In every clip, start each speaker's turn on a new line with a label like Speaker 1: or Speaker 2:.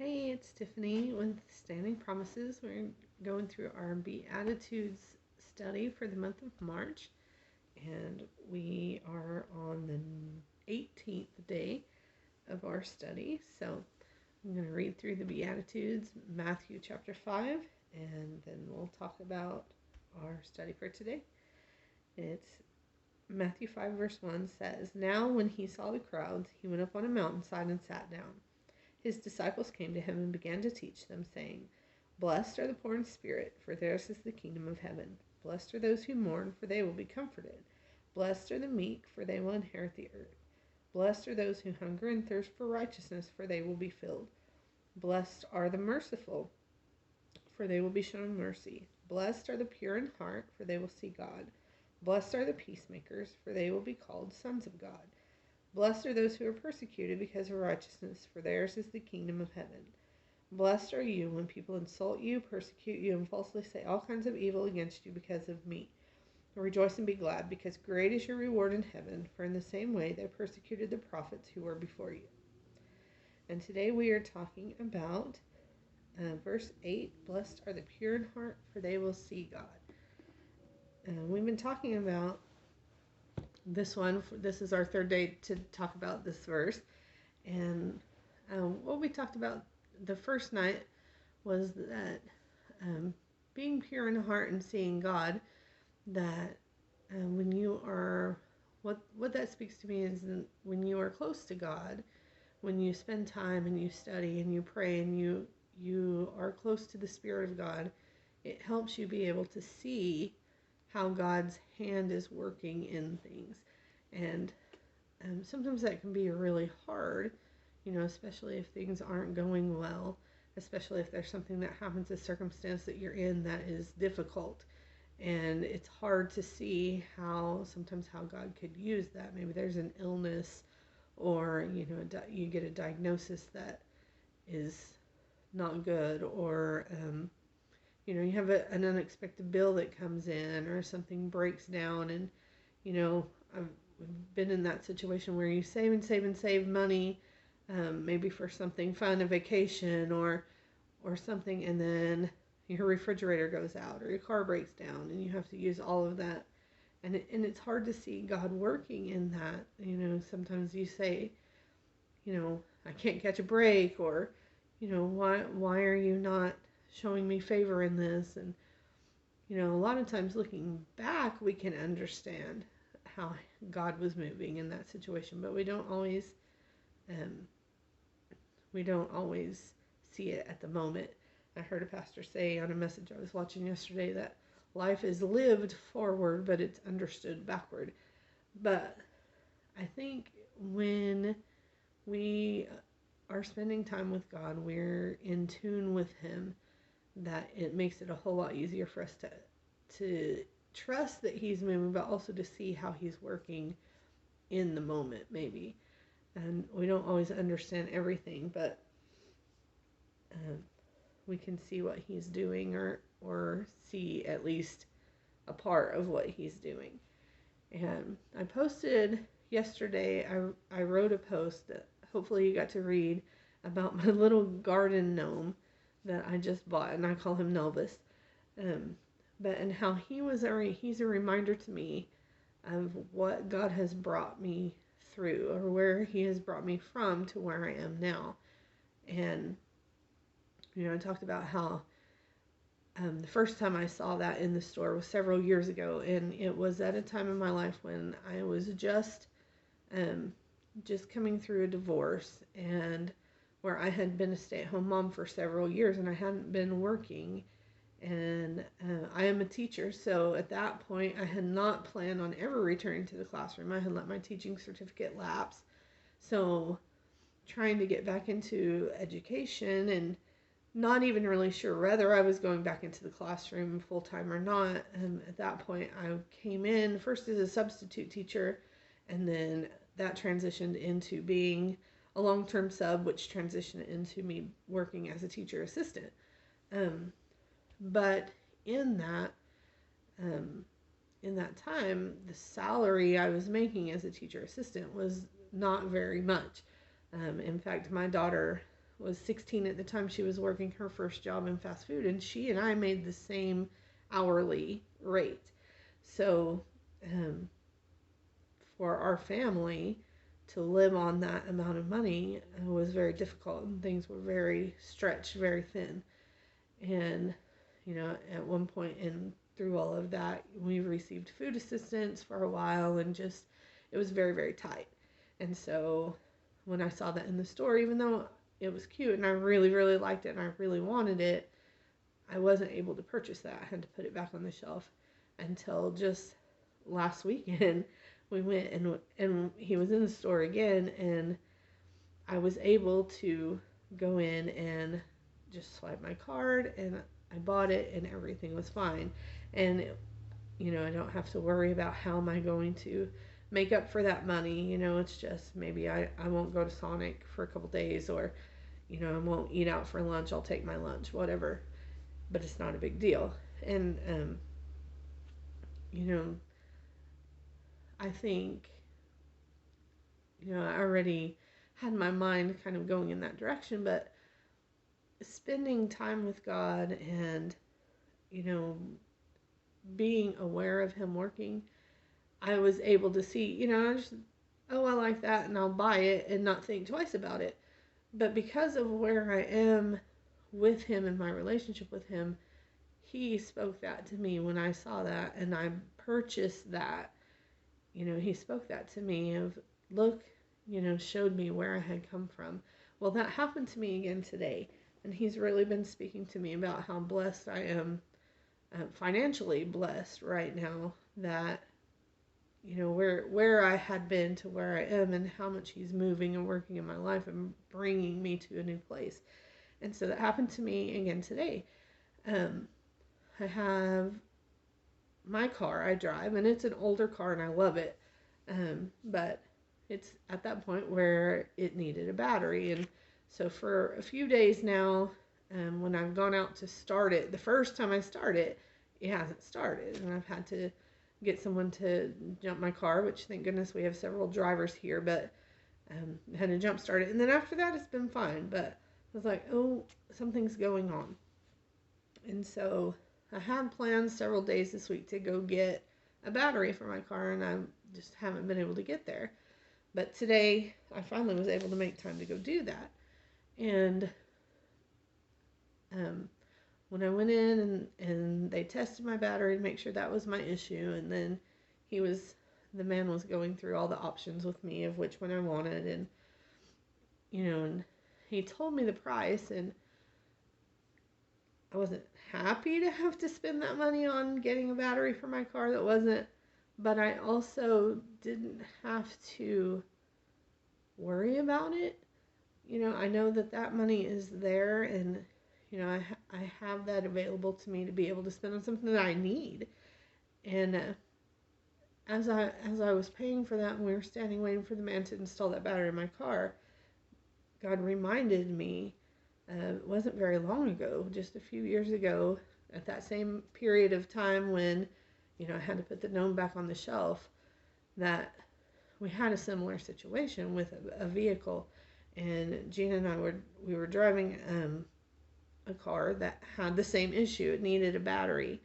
Speaker 1: Hey, it's Tiffany with Standing Promises. We're going through our Beatitudes study for the month of March, and we are on the 18th day of our study. So I'm going to read through the Beatitudes, Matthew chapter 5, and then we'll talk about our study for today. It's Matthew 5, verse 1 says, "Now when he saw the crowds, he went up on a mountainside and sat down. His disciples came to him and began to teach them, saying, 'Blessed are the poor in spirit, for theirs is the kingdom of heaven. Blessed are those who mourn, for they will be comforted. Blessed are the meek, for they will inherit the earth. Blessed are those who hunger and thirst for righteousness, for they will be filled. Blessed are the merciful, for they will be shown mercy. Blessed are the pure in heart, for they will see God. Blessed are the peacemakers, for they will be called sons of God. Blessed are those who are persecuted because of righteousness, for theirs is the kingdom of heaven. Blessed are you when people insult you, persecute you, and falsely say all kinds of evil against you because of me. Rejoice and be glad, because great is your reward in heaven, for in the same way they persecuted the prophets who were before you.'" And today we are talking about verse 8, "Blessed are the pure in heart, for they will see God." We've been talking about this one. This is our third day to talk about this verse. And what we talked about the first night was that being pure in heart and seeing God, that when you are, what that speaks to me is when you are close to God, when you spend time and you study and you pray and you are close to the Spirit of God, it helps you be able to see how God's hand is working in things. And sometimes that can be really hard, especially if things aren't going well, especially if there's something that happens, a circumstance that you're in that is difficult. And it's hard to see sometimes how God could use that. Maybe there's an illness, or, you get a diagnosis that is not good, or you have an unexpected bill that comes in, or something breaks down, and I've been in that situation where you save and save and save money, maybe for something fun, a vacation, or something, and then your refrigerator goes out or your car breaks down, and you have to use all of that, and it's hard to see God working in that. Sometimes you say, I can't catch a break, or why are you not showing me favor in this? And a lot of times looking back, we can understand how God was moving in that situation, but we don't always see it at the moment. I heard a pastor say on a message I was watching yesterday that life is lived forward, but it's understood backward. But I think when we are spending time with God, we're in tune with Him, that it makes it a whole lot easier for us to trust that He's moving, but also to see how He's working in the moment, maybe. And we don't always understand everything, but we can see what He's doing, or see at least a part of what He's doing. And I posted yesterday, I wrote a post that hopefully you got to read, about my little garden gnome that I just bought, and I call him Nelvis. And how he's a reminder to me of what God has brought me through, or where He has brought me from to where I am now. And I talked about how the first time I saw that in the store was several years ago, and it was at a time in my life when I was just coming through a divorce, and where I had been a stay-at-home mom for several years, and I hadn't been working. And I am a teacher, so at that point I had not planned on ever returning to the classroom. I had let my teaching certificate lapse. So trying to get back into education, and not even really sure whether I was going back into the classroom full-time or not. At that point, I came in first as a substitute teacher, and then that transitioned into being a long-term sub, which transitioned into me working as a teacher assistant. But in that time, the salary I was making as a teacher assistant was not very much. In fact, my daughter was 16 at the time. She was working her first job in fast food, and she and I made the same hourly rate. So, um, for our family to live on that amount of money was very difficult, and things were very stretched, very thin. And, at one point in through all of that, we received food assistance for a while, and just it was very, very tight. And so when I saw that in the store, even though it was cute and I really, really liked it and I really wanted it, I wasn't able to purchase that. I had to put it back on the shelf until just last weekend. We went and he was in the store again, and I was able to go in and just swipe my card, and I bought it, and everything was fine. And I don't have to worry about how am I going to make up for that money. It's just maybe I won't go to Sonic for a couple days, or I won't eat out for lunch. I'll take my lunch, whatever. But it's not a big deal. And you know, I think I already had my mind kind of going in that direction, but spending time with God and you know being aware of Him working, I was able to see, just, oh, I like that, and I'll buy it and not think twice about it. But because of where I am with Him and my relationship with Him, He spoke that to me when I saw that and I purchased that. He spoke that to me of, look, showed me where I had come from. Well, that happened to me again today. And He's really been speaking to me about how blessed I am, financially blessed right now, that where I had been to where I am, and how much He's moving and working in my life and bringing me to a new place. And so that happened to me again today. I have my car I drive, and it's an older car, and I love it. But it's at that point where it needed a battery. And so for a few days now, when I've gone out to start it, the first time I start it, it hasn't started. And I've had to get someone to jump my car, which thank goodness we have several drivers here, but had to jump start it. And then after that, it's been fine. But I was like, oh, something's going on. And so I had plans several days this week to go get a battery for my car, and I just haven't been able to get there. But today, I finally was able to make time to go do that. And when I went in and they tested my battery to make sure that was my issue, and then the man was going through all the options with me of which one I wanted, and and he told me the price, and I wasn't happy to have to spend that money on getting a battery for my car that wasn't, but I also didn't have to worry about it. I know that money is there, and I have that available to me to be able to spend on something that I need. And as I was paying for that, and we were standing waiting for the man to install that battery in my car, God reminded me, it wasn't very long ago, just a few years ago, at that same period of time when I had to put the gnome back on the shelf, that we had a similar situation with a vehicle. And Gina and I were driving a car that had the same issue. It needed a battery,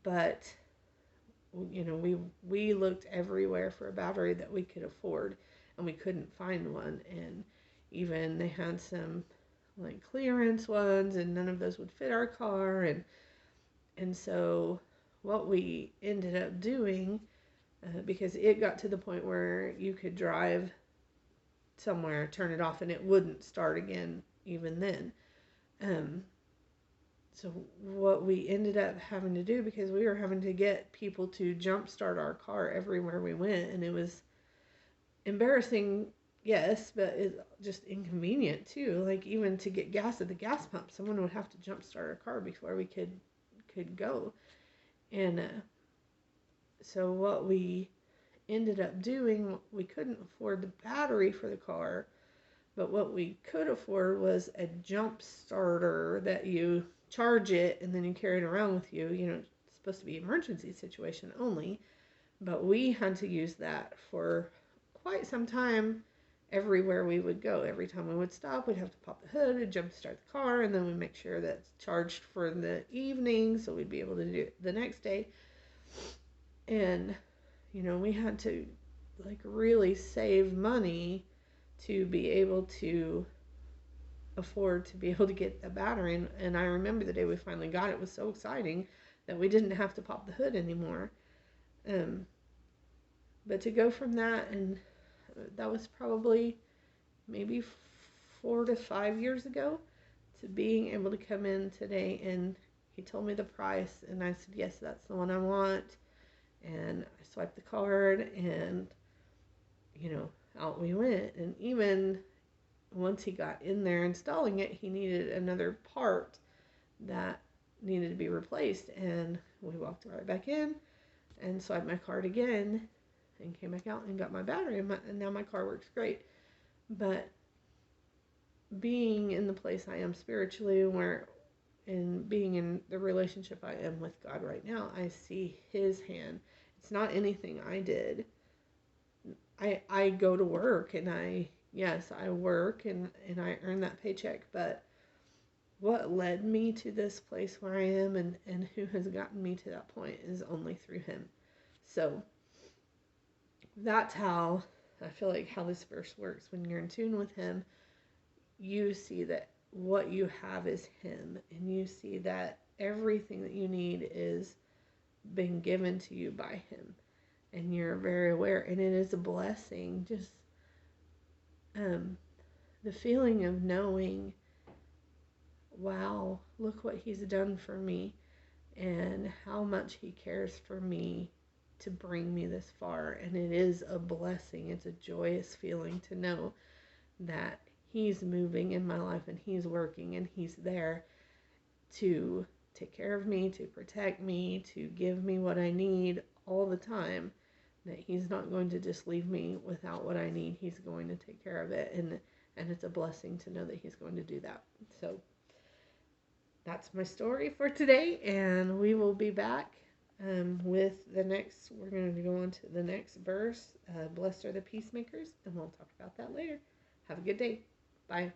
Speaker 1: but we looked everywhere for a battery that we could afford, and we couldn't find one. And even they had some like clearance ones, and none of those would fit our car. And so what we ended up doing, because it got to the point where you could drive somewhere, turn it off, and it wouldn't start again even then. So what we ended up having to do, because we were having to get people to jump start our car everywhere we went, and it was embarrassing, yes, but it's just inconvenient too. Like, even to get gas at the gas pump, someone would have to jump start our car before we could go. And so what we ended up doing, we couldn't afford the battery for the car, but what we could afford was a jump starter that you charge it and then you carry it around with you. It's supposed to be emergency situation only, but we had to use that for quite some time everywhere we would go. Every time we would stop, we'd have to pop the hood and jump start the car, and then we'd make sure that it's charged for the evening so we'd be able to do it the next day. And, we had to like really save money to be able to afford to be able to get a battery. And I remember the day we finally got it was so exciting that we didn't have to pop the hood anymore. But to go from that, and that was probably maybe 4 to 5 years ago, to being able to come in today, and he told me the price, and I said, yes, that's the one I want. And I swiped the card, and, out we went. And even once he got in there installing it, he needed another part that needed to be replaced. And we walked right back in and swiped my card again and came back out and got my battery. And now my car works great. But being in the place I am spiritually, and being in the relationship I am with God right now, I see his hand. It's not anything I did. I go to work, and I work and I earn that paycheck, but what led me to this place where I am, and who has gotten me to that point, is only through him. So that's how I feel like how this verse works. When you're in tune with him, you see that what you have is him, and you see that everything that you need is been given to you by him, and you're very aware, and it is a blessing. Just the feeling of knowing, wow, look what he's done for me, and how much he cares for me to bring me this far. And it is a blessing. It's a joyous feeling to know that he's moving in my life, and he's working, and he's there to take care of me, to protect me, to give me what I need all the time. That he's not going to just leave me without what I need. He's going to take care of it, and it's a blessing to know that he's going to do that. So that's my story for today, and we will be back with the next. We're going to go on to the next verse. Blessed are the peacemakers, and we'll talk about that later. Have a good day. Bye.